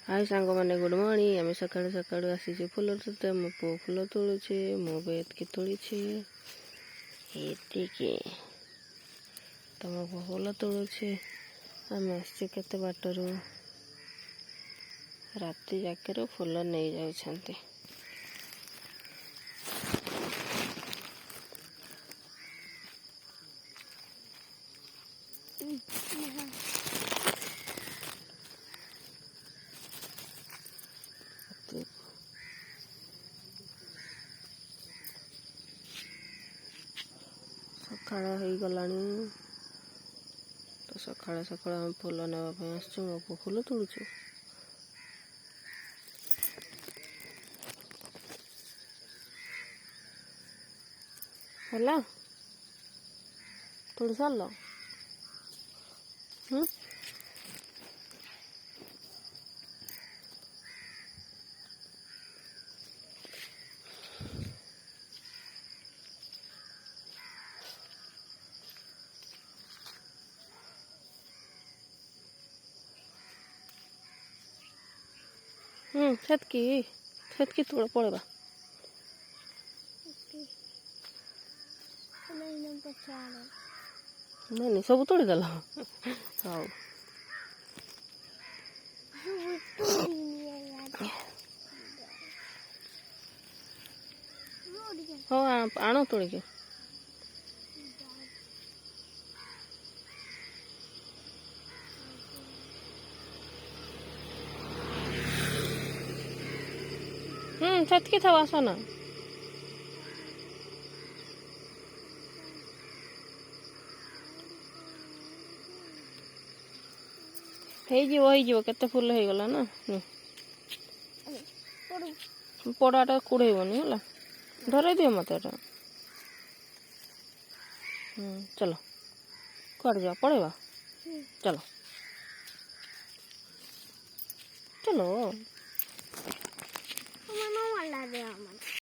हाय सांग मैंने good morning आम सका सका आसी फुल तोते मो पु फुल तोड़े मो बेत की तोड़ी तुम पु फुल तोड़े आम आसते बाटर राति जाकर फुल नहीं जाते सकाळ हो गलानी तो सकाळ सकाळ आम फुल नापी आसु मो पु फुल तोड़ू है तोड़ सार सेतकी तोड़ पड़ेगा नहीं सब तोड़ीदेल हाँ हाँ आण तोड़िके सेतकी था आस ना हो केते फुल हो गला ना पड़ाटा कुड़ेबनी है धरे दियो मत चलो कट जा पड़ेगा चलो चलो